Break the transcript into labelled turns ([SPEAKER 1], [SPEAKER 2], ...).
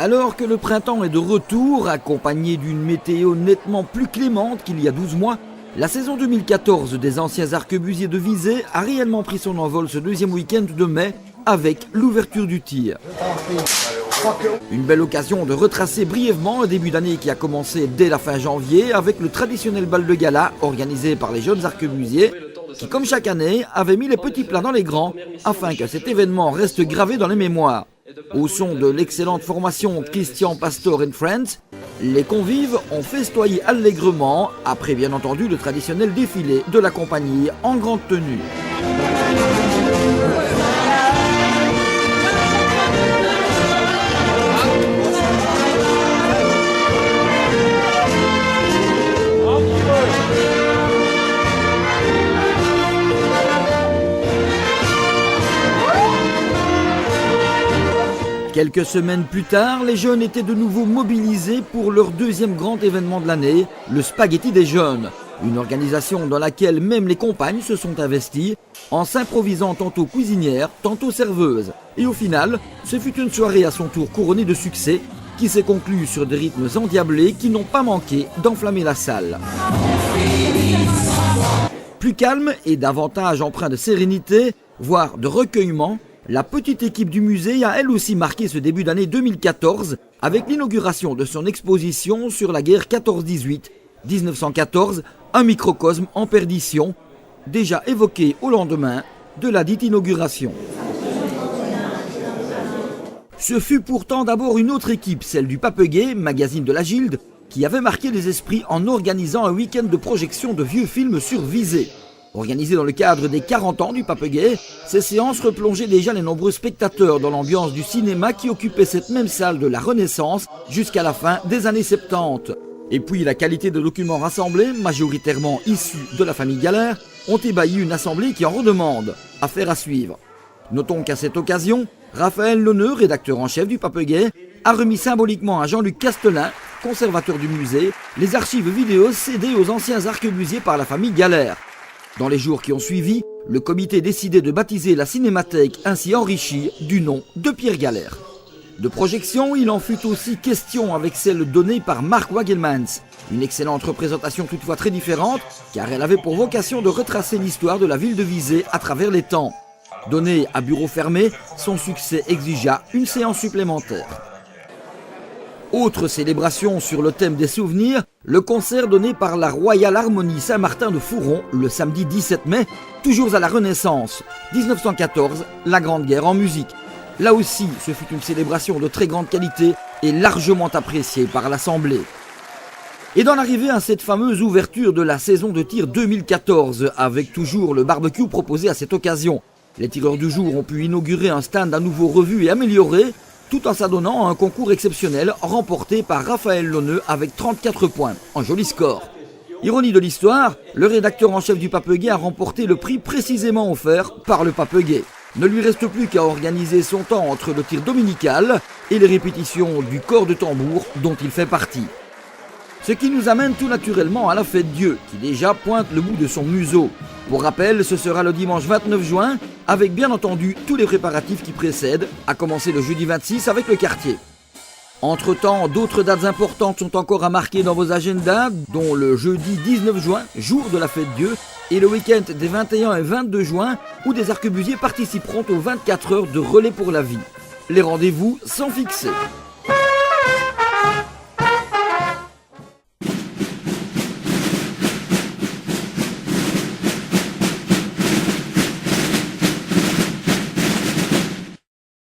[SPEAKER 1] Alors que le printemps est de retour, accompagné d'une météo nettement plus clémente qu'il y a 12 mois, la saison 2014 des anciens arquebusiers de Visé a réellement pris son envol ce deuxième week-end de mai avec l'ouverture du tir. Une belle occasion de retracer brièvement un début d'année qui a commencé dès la fin janvier avec le traditionnel bal de gala organisé par les jeunes arquebusiers qui, comme chaque année, avaient mis les petits plats dans les grands afin que cet événement reste gravé dans les mémoires. Au son de l'excellente formation Christian Pastor and Friends, les convives ont festoyé allègrement après bien entendu le traditionnel défilé de la compagnie en grande tenue. Quelques semaines plus tard, les jeunes étaient de nouveau mobilisés pour leur deuxième grand événement de l'année, le Spaghetti des jeunes. Une organisation dans laquelle même les compagnes se sont investies, en s'improvisant tantôt cuisinières, tantôt serveuses. Et au final, ce fut une soirée à son tour couronnée de succès, qui s'est conclue sur des rythmes endiablés qui n'ont pas manqué d'enflammer la salle. Plus calme et davantage empreint de sérénité, voire de recueillement, la petite équipe du musée a elle aussi marqué ce début d'année 2014 avec l'inauguration de son exposition sur la guerre 14-18, 1914, un microcosme en perdition, déjà évoqué au lendemain de la dite inauguration. Ce fut pourtant d'abord une autre équipe, celle du Papegay, magazine de la Gilde, qui avait marqué les esprits en organisant un week-end de projection de vieux films sur Visé. Organisées dans le cadre des 40 ans du Papegay, ces séances replongeaient déjà les nombreux spectateurs dans l'ambiance du cinéma qui occupait cette même salle de la Renaissance jusqu'à la fin des années 70. Et puis la qualité de documents rassemblés, majoritairement issus de la famille Galère, ont ébahi une assemblée qui en redemande. Affaire à suivre. Notons qu'à cette occasion, Raphaël Lonneux, rédacteur en chef du Papegay, a remis symboliquement à Jean-Luc Castelin, conservateur du musée, les archives vidéo cédées aux anciens arquebusiers par la famille Galère. Dans les jours qui ont suivi, le comité décidait de baptiser la cinémathèque ainsi enrichie du nom de Pierre Galère. De projection, il en fut aussi question avec celle donnée par Mark Wagelmans. Une excellente représentation toutefois très différente, car elle avait pour vocation de retracer l'histoire de la ville de Visé à travers les temps. Donnée à bureau fermé, son succès exigea une séance supplémentaire. Autre célébration sur le thème des souvenirs, le concert donné par la Royal Harmonie Saint-Martin de Fouron le samedi 17 mai, toujours à la Renaissance, 1914, la Grande Guerre en musique. Là aussi, ce fut une célébration de très grande qualité et largement appréciée par l'Assemblée. Et dans l'arrivée à cette fameuse ouverture de la saison de tir 2014, avec toujours le barbecue proposé à cette occasion, les tireurs du jour ont pu inaugurer un stand à nouveau revu et amélioré, tout en s'adonnant à un concours exceptionnel remporté par Raphaël Lonneux avec 34 points, un joli score. Ironie de l'histoire, le rédacteur en chef du Papegay a remporté le prix précisément offert par le Papegay. Ne lui reste plus qu'à organiser son temps entre le tir dominical et les répétitions du corps de tambour dont il fait partie. Ce qui nous amène tout naturellement à la fête Dieu, qui déjà pointe le bout de son museau. Pour rappel, ce sera le dimanche 29 juin, avec bien entendu tous les préparatifs qui précèdent, à commencer le jeudi 26 avec le quartier. Entre-temps, d'autres dates importantes sont encore à marquer dans vos agendas, dont le jeudi 19 juin, jour de la fête Dieu, et le week-end des 21 et 22 juin, où des arquebusiers participeront aux 24 heures de relais pour la vie. Les rendez-vous sont fixés.